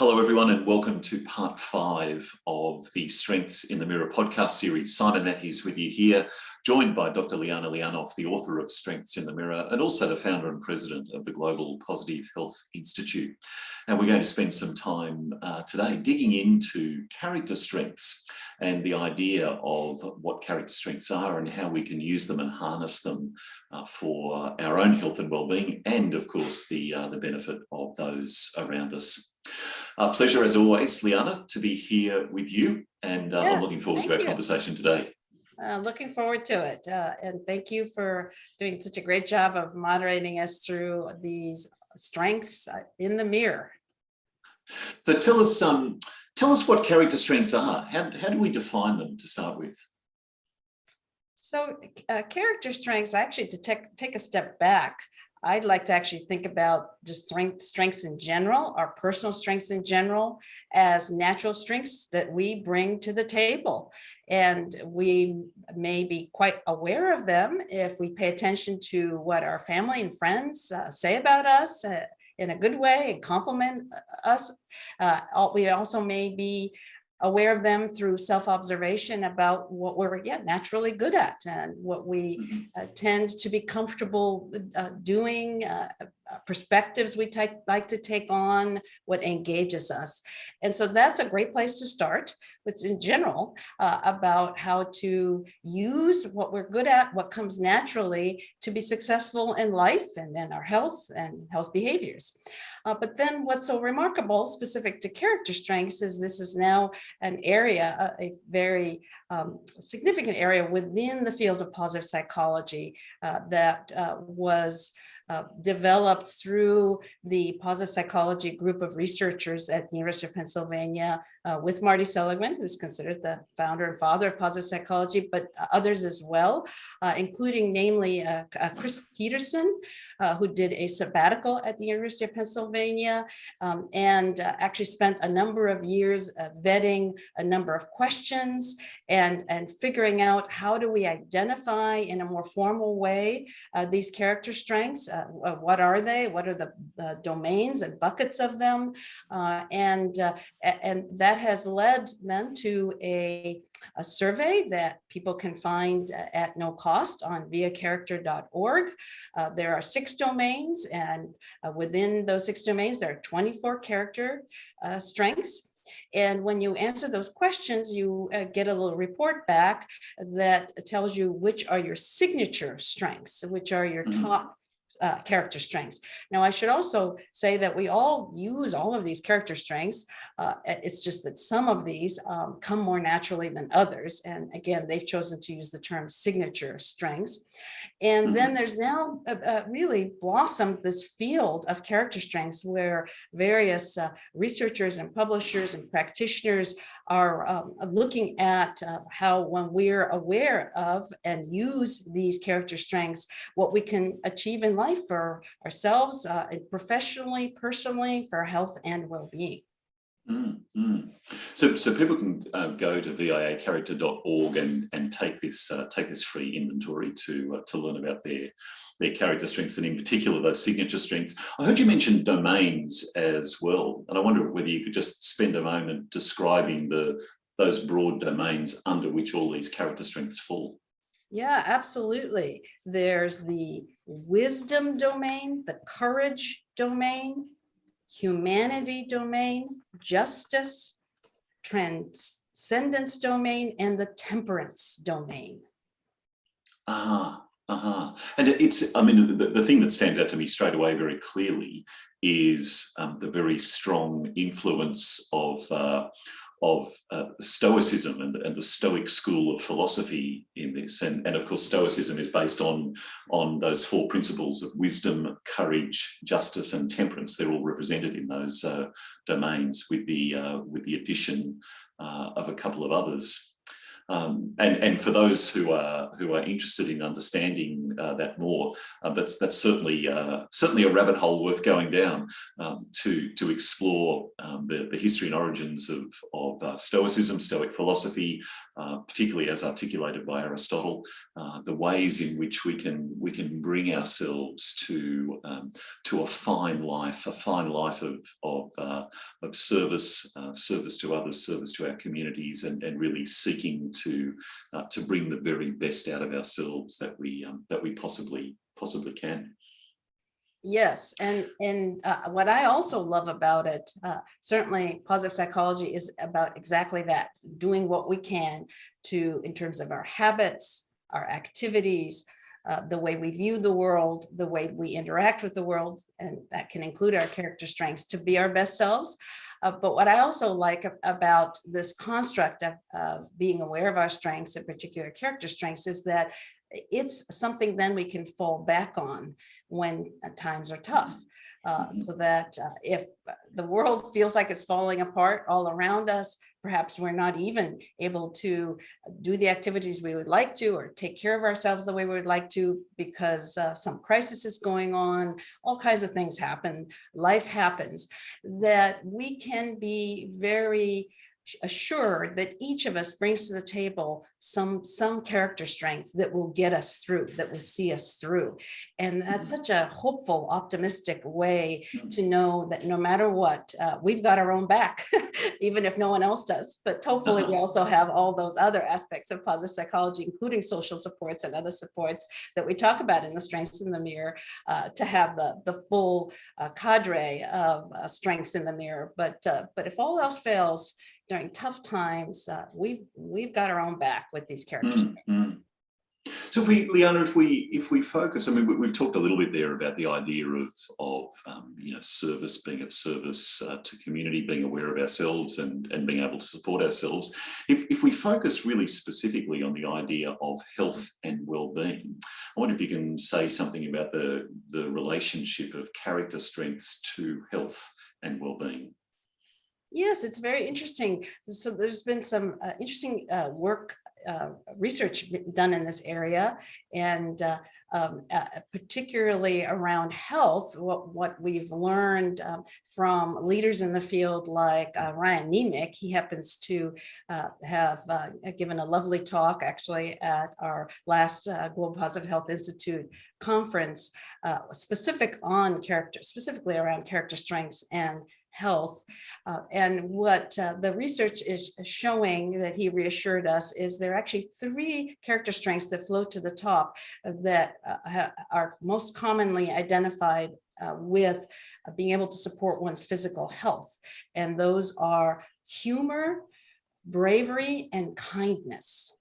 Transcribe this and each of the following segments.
Hello, everyone, and welcome to part 5 of the Strengths in the Mirror podcast series. Simon Matthews with you here, joined by Dr. Liana Lianov, the author of Strengths in the Mirror, and also the founder and president of the Global Positive Health Institute. And we're going to spend some time today digging into character strengths and the idea of what character strengths are and how we can use them and harness them for our own health and well-being, and of course the benefit of those around us. Pleasure as always, Liana, to be here with you, and Yes, I'm looking forward to our conversation today. Looking forward to it, and thank you for doing such a great job of moderating us through these strengths in the mirror. So tell us what character strengths are. How do we define them to start with? So character strengths, actually, to take a step back, I'd like to actually think about just strengths in general, our personal strengths in general, as natural strengths that we bring to the table. And we may be quite aware of them if we pay attention to what our family and friends say about us in a good way and compliment us. We also may be aware of them through self-observation about what we're naturally good at and what we tend to be comfortable doing, perspectives we like to take on, what engages us. And so that's a great place to start, but in general about how to use what we're good at, what comes naturally to be successful in life and in our health and health behaviors. But then what's so remarkable, specific to character strengths, is this is now an area, a very significant area within the field of positive psychology that was developed through the positive psychology group of researchers at the University of Pennsylvania with Marty Seligman, who's considered the founder and father of positive psychology, but others as well, including namely Chris Peterson, who did a sabbatical at the University of Pennsylvania and actually spent a number of years vetting a number of questions and figuring out how do we identify in a more formal way these character strengths. What are they? What are the domains and buckets of them? And that has led then to a survey that people can find at no cost on viacharacter.org. There are 6 domains, and within those 6 domains, there are 24 character strengths. And when you answer those questions, you get a little report back that tells you which are your signature strengths, which are your top character strengths. Now, I should also say that we all use all of these character strengths. It's just that some of these come more naturally than others. And again, they've chosen to use the term signature strengths. And then there's now really blossomed this field of character strengths where various researchers and publishers and practitioners are looking at how, when we're aware of and use these character strengths, what we can achieve in life for ourselves, professionally, personally, for health and well-being. So people can go to viacharacter.org and take this free inventory to learn about their character strengths, and in particular those signature strengths. I heard you mention domains as well, and I wonder whether you could just spend a moment describing those broad domains under which all these character strengths fall. Yeah, absolutely. There's the wisdom domain, the courage domain, humanity domain, justice, transcendence domain, and the temperance domain. And it's, I mean, the thing that stands out to me straight away very clearly is the very strong influence of Stoicism and the Stoic school of philosophy in this. And of course, Stoicism is based on those 4 principles of wisdom, courage, justice, and temperance. They're all represented in those domains with the addition of a couple of others. And for those who are interested in understanding that more, that's certainly a rabbit hole worth going down, to explore the history and origins of Stoicism, Stoic philosophy, particularly as articulated by Aristotle, the ways in which we can bring ourselves to a fine life of service, service to others, service to our communities, and really seeking to bring the very best out of ourselves that we possibly can. Yes, and what I also love about it, certainly positive psychology is about exactly that, doing what we can to, in terms of our habits, our activities, the way we view the world, the way we interact with the world, and that can include our character strengths, to be our best selves. But what I also like about this construct of being aware of our strengths, in particular character strengths, is that it's something then we can fall back on when times are tough. So that if the world feels like it's falling apart all around us, perhaps we're not even able to do the activities we would like to, or take care of ourselves the way we would like to, because some crisis is going on, all kinds of things happen, life happens, that we can be very assured that each of us brings to the table some character strength that will get us through, that will see us through. And that's such a hopeful, optimistic way to know that no matter what, we've got our own back, even if no one else does. But hopefully we also have all those other aspects of positive psychology, including social supports and other supports that we talk about in the Strengths in the Mirror, to have the full cadre of strengths in the mirror. But if all else fails, during tough times, we've got our own back with these character strengths. So, Liana, if we focus, I mean, we've talked a little bit there about the idea of service, being of service to community, being aware of ourselves, and being able to support ourselves. If we focus really specifically on the idea of health and well-being, I wonder if you can say something about the relationship of character strengths to health and well-being. Yes, it's very interesting. So there's been some interesting research done in this area, and particularly around health. What we've learned from leaders in the field like Ryan Nemec, he happens to have given a lovely talk actually at our last Global Positive Health Institute conference, specifically around character strengths and health. And what the research is showing, that he reassured us, is there are actually 3 character strengths that float to the top that are most commonly identified with being able to support one's physical health. And those are humor, bravery, and kindness.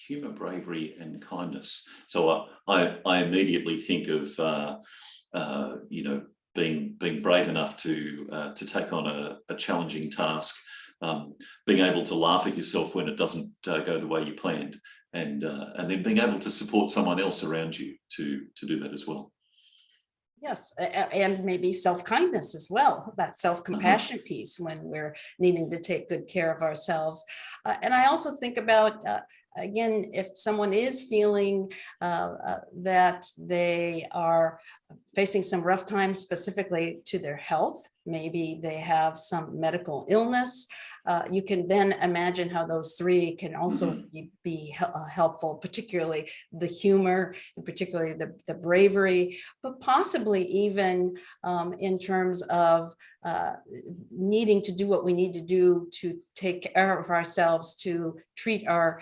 Humor, bravery, and kindness. So I immediately think of being brave enough to take on a challenging task, being able to laugh at yourself when it doesn't go the way you planned, and then being able to support someone else around you to do that as well. Yes, and maybe self-kindness as well, that self-compassion piece when we're needing to take good care of ourselves. And I also think about, again, if someone is feeling that they are facing some rough times specifically to their health, maybe they have some medical illness, you can then imagine how those 3 can also be helpful, particularly the humor, and particularly the bravery, but possibly even in terms of needing to do what we need to do to take care of ourselves, to treat our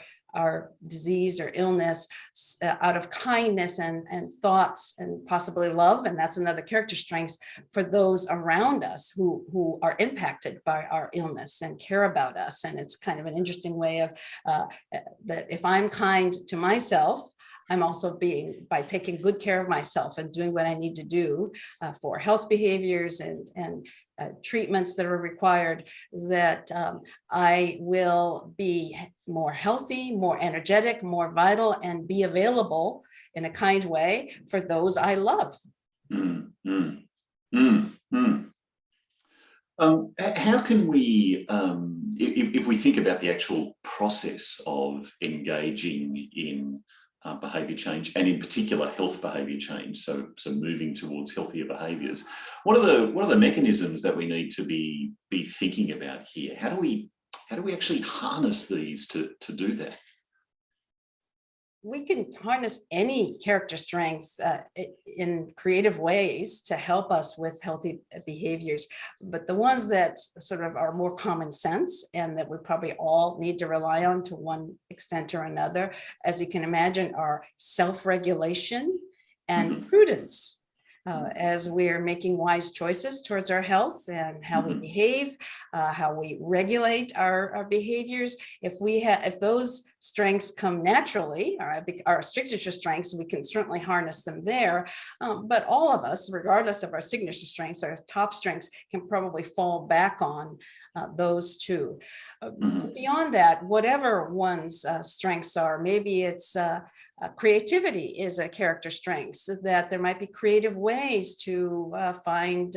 disease or illness out of kindness and thoughts, and possibly love. And that's another character strength for those around us who are impacted by our illness and care about us. And it's kind of an interesting way of that if I'm kind to myself, I'm also by taking good care of myself and doing what I need to do for health behaviors and treatments that are required, that I will be more healthy, more energetic, more vital, and be available in a kind way for those I love. How can we, if we think about the actual process of engaging in behaviour change, and in particular health behaviour change, so moving towards healthier behaviours, what are the mechanisms that we need to be thinking about here? How do we actually harness these to do that? We can harness any character strengths in creative ways to help us with healthy behaviors. But the ones that sort of are more common sense and that we probably all need to rely on to one extent or another, as you can imagine, are self-regulation and prudence. As we're making wise choices towards our health and how we behave, how we regulate our behaviors. If those strengths come naturally, our signature strengths, we can certainly harness them there. But all of us, regardless of our signature strengths, our top strengths, can probably fall back on those two. Beyond that, whatever one's strengths are, maybe it's creativity is a character strength, so that there might be creative ways to find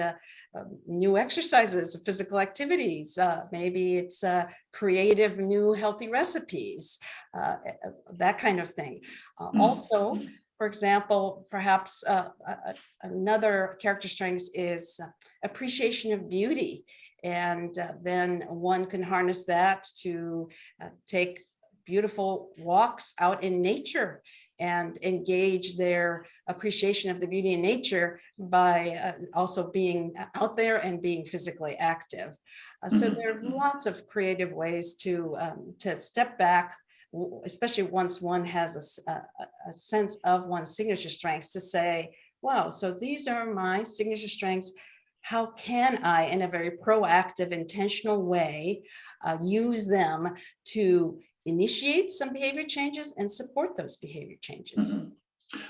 new exercises, physical activities. Maybe it's creative, new healthy recipes, that kind of thing. Also, for example, perhaps another character strength is appreciation of beauty. And then one can harness that to take beautiful walks out in nature and engage their appreciation of the beauty in nature by also being out there and being physically active. So there are lots of creative ways to step back, especially once one has a sense of one's signature strengths, to say, wow, so these are my signature strengths. How can I, in a very proactive, intentional way, use them to initiate some behavior changes and support those behavior changes?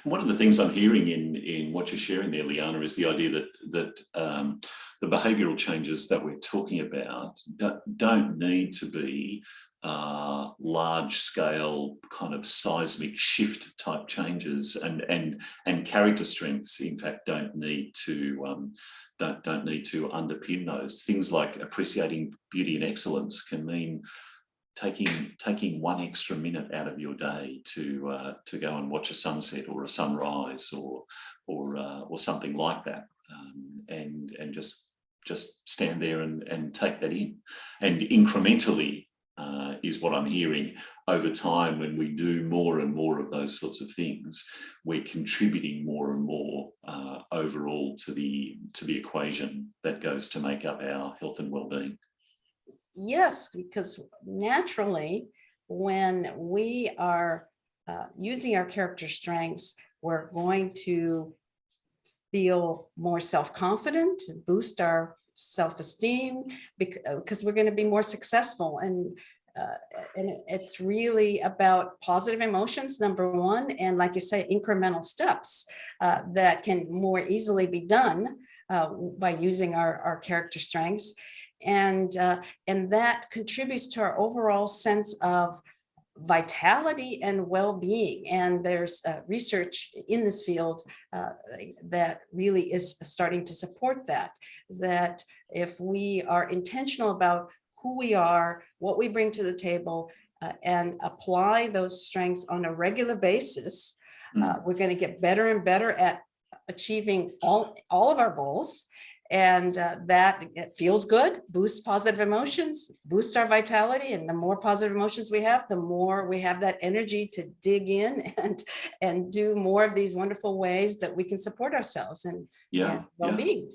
One of the things I'm hearing in what you're sharing there, Liana, is the idea that the behavioural changes that we're talking about don't need to be large-scale kind of seismic shift type changes, and character strengths, in fact, don't need to underpin those. Things like appreciating beauty and excellence can mean taking 1 extra minute out of your day to go and watch a sunset or a sunrise or something like that, and just stand there and take that in. And incrementally is what I'm hearing. Over time, when we do more and more of those sorts of things, we're contributing more and more overall to the equation that goes to make up our health and well-being. Yes, because naturally, when we are using our character strengths, we're going to feel more self-confident, boost our self-esteem, because we're going to be more successful. And it's really about positive emotions, number one, and like you say, incremental steps that can more easily be done by using our character strengths. And that contributes to our overall sense of vitality and well-being. And there's research in this field that really is starting to support that if we are intentional about who we are, what we bring to the table, and apply those strengths on a regular basis, we're going to get better and better at achieving all of our goals. And that it feels good, boosts positive emotions, boosts our vitality. And the more positive emotions we have, the more we have that energy to dig in and do more of these wonderful ways that we can support ourselves and well-being.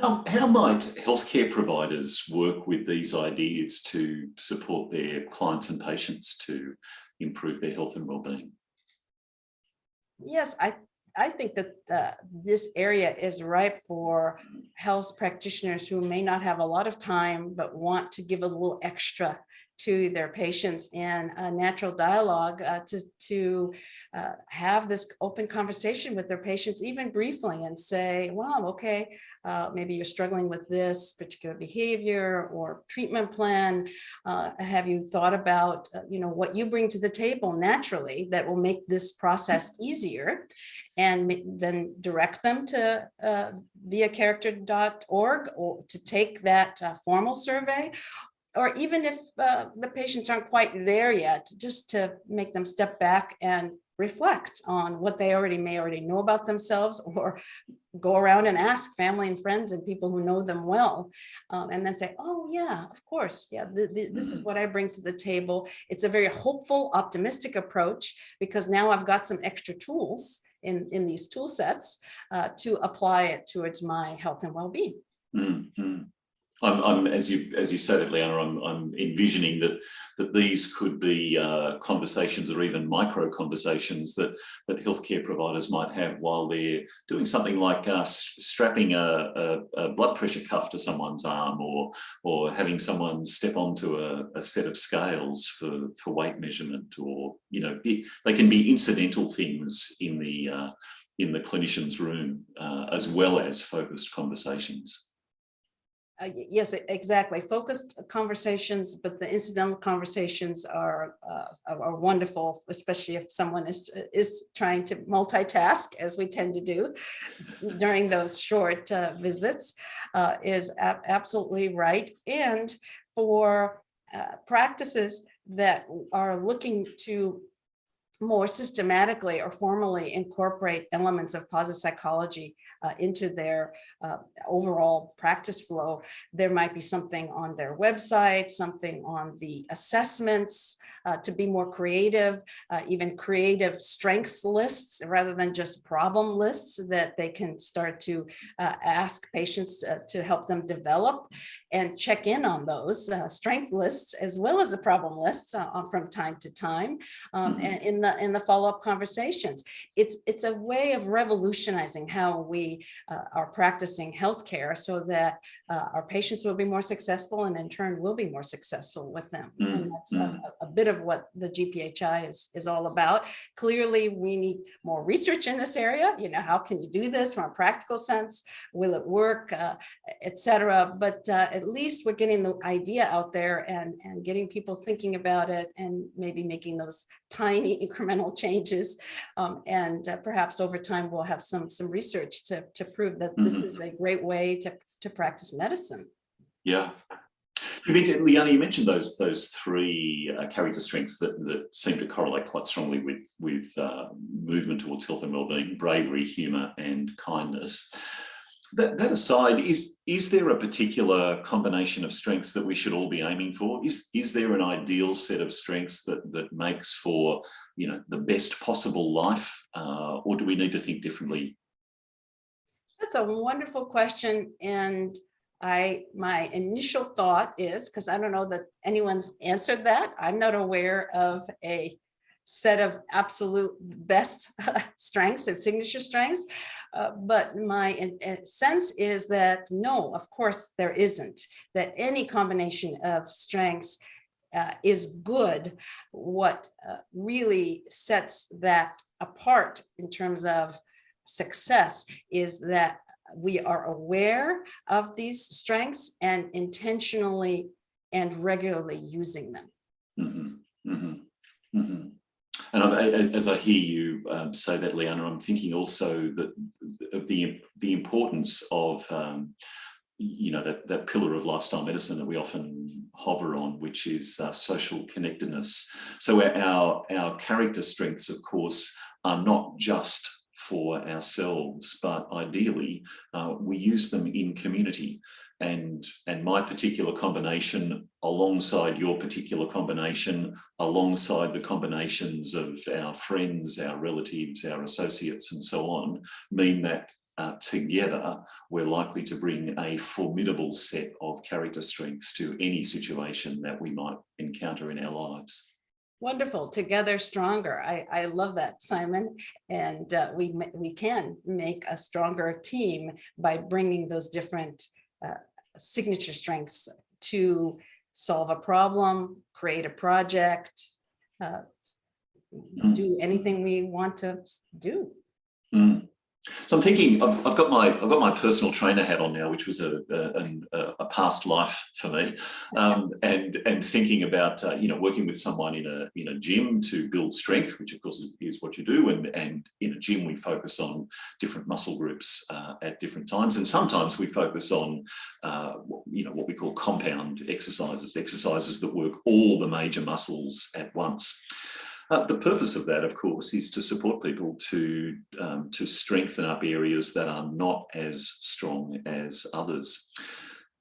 How might healthcare providers work with these ideas to support their clients and patients to improve their health and well-being? Yes, I think that this area is ripe for health practitioners who may not have a lot of time, but want to give a little extra to their patients in a natural dialogue to have this open conversation with their patients, even briefly, and say, wow, okay, maybe you're struggling with this particular behavior or treatment plan. Have you thought about, what you bring to the table naturally that will make this process easier? and then direct them to via character.org or to take that formal survey. Or even if the patients aren't quite there yet, just to make them step back and reflect on what they may already know about themselves, or go around and ask family and friends and people who know them well, and then say, oh yeah, of course, yeah, this is what I bring to the table. It's a very hopeful, optimistic approach, because now I've got some extra tools in these tool sets to apply it towards my health and well-being. Mm-hmm. I'm as you said it, Liana, I'm envisioning that these could be conversations, or even micro conversations that healthcare providers might have while they're doing something like strapping a blood pressure cuff to someone's arm, or having someone step onto a set of scales for weight measurement, or they can be incidental things in the clinician's room, as well as focused conversations. Yes, exactly. Focused conversations, but the incidental conversations are wonderful, especially if someone is trying to multitask, as we tend to do during those short visits. Is absolutely right. And for practices that are looking to more systematically or formally incorporate elements of positive psychology into their overall practice flow, there might be something on their website, something on the assessments, to be more creative, even creative strengths lists rather than just problem lists that they can start to ask patients to help them develop, and check in on those strength lists as well as the problem lists from time to time, and in the follow-up conversations. It's a way of revolutionizing how we are practicing healthcare, so that our patients will be more successful, and in turn we'll be more successful with them. And that's a bit of what the GPHI is all about. Clearly, we need more research in this area. How can you do this from a practical sense? Will it work, etc. But at least we're getting the idea out there and getting people thinking about it, and maybe making those tiny incremental changes. And perhaps over time we'll have some research to prove that this is a great way to practice medicine. Yeah. Liana, you mentioned those three character strengths that seem to correlate quite strongly with movement towards health and well-being: bravery, humour, and kindness. That aside, is there a particular combination of strengths that we should all be aiming for? Is there an ideal set of strengths that makes for the best possible life, or do we need to think differently? That's a wonderful question, and my initial thought is, because I don't know that anyone's answered that, I'm not aware of a set of absolute best strengths and signature strengths, but my sense is that no, of course there isn't, that any combination of strengths is good. What really sets that apart in terms of success is that we are aware of these strengths and intentionally and regularly using them. And as I hear you say that, Liana, I'm thinking also that the importance of that pillar of lifestyle medicine that we often hover on, which is social connectedness. So our character strengths, of course, are not just for ourselves, but ideally we use them in community. And my particular combination alongside your particular combination, alongside the combinations of our friends, our relatives, our associates, and so on, mean that together we're likely to bring a formidable set of character strengths to any situation that we might encounter in our lives. Wonderful. Together stronger. I love that, Simon. And we can make a stronger team by bringing those different signature strengths to solve a problem, create a project, do anything we want to do. So I'm thinking I've got my personal trainer hat on now, which was a past life for me, and thinking about working with someone in a gym to build strength, which of course is what you do, and in a gym we focus on different muscle groups at different times, and sometimes we focus on what we call compound exercises that work all the major muscles at once. The purpose of that, of course, is to support people to strengthen up areas that are not as strong as others.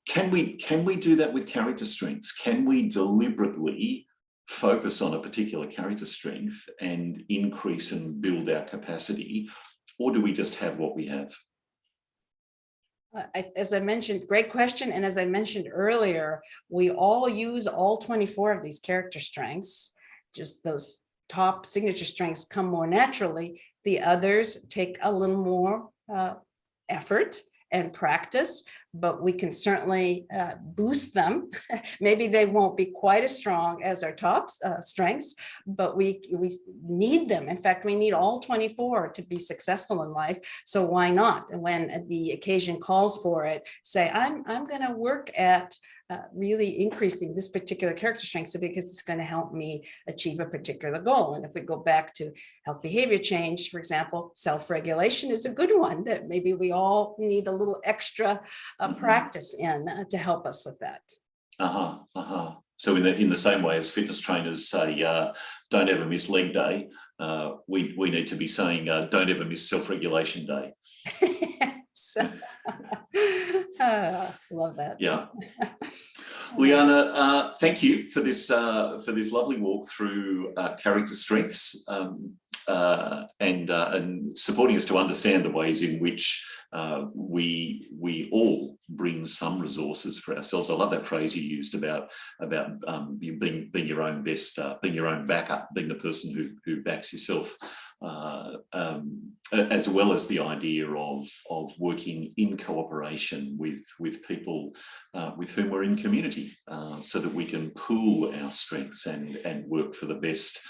Can we do that with character strengths? Can we deliberately focus on a particular character strength and increase and build our capacity, or do we just have what we have? As I mentioned, great question. And as I mentioned earlier, we all use all 24 of these character strengths. Just those top signature strengths come more naturally. The others take a little more effort and practice, but we can certainly boost them. Maybe they won't be quite as strong as our top strengths, but we need them. In fact, we need all 24 to be successful in life. So why not? And when the occasion calls for it, say, I'm going to work at really increasing this particular character strength because it's going to help me achieve a particular goal. And if we go back to health behavior change, for example, self-regulation is a good one that maybe we all need a little extra practice in to help us with that. So in the same way as fitness trainers say, don't ever miss leg day, we need to be saying, don't ever miss self-regulation day. Love that. Yeah. Liana, thank you for this lovely walk through character strengths and supporting us to understand the ways in which we all bring some resources for ourselves. I love that phrase you used about you being your own best, being your own backup, being the person who backs yourself. As well as the idea of working in cooperation with people with whom we're in community, so that we can pool our strengths and work for the best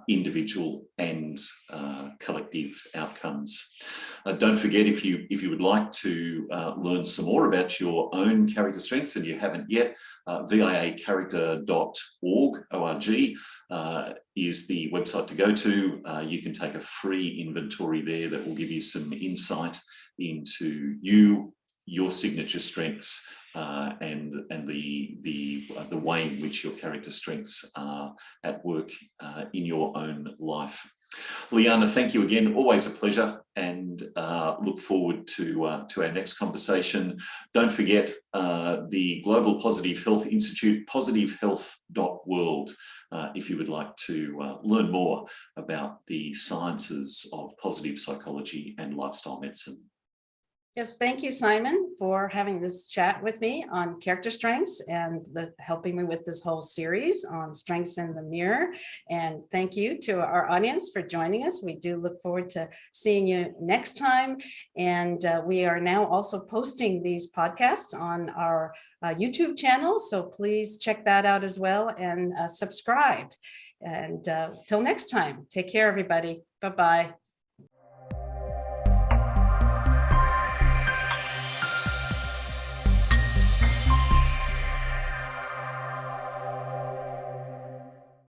individual and collective outcomes. Don't forget, if you would like to learn some more about your own character strengths and you haven't yet, viacharacter.org is the website to go to. You can take a free inventory there that will give you some insight into your signature strengths, and the way in which your character strengths are at work in your own life. Liana, thank you again. Always a pleasure, and look forward to our next conversation. Don't forget the Global Positive Health Institute, positivehealth.world, if you would like to learn more about the sciences of positive psychology and lifestyle medicine. Yes, thank you, Simon, for having this chat with me on character strengths and helping me with this whole series on strengths in the mirror. And thank you to our audience for joining us. We do look forward to seeing you next time. And we are now also posting these podcasts on our YouTube channel. So please check that out as well and subscribe. And till next time, take care, everybody. Bye-bye.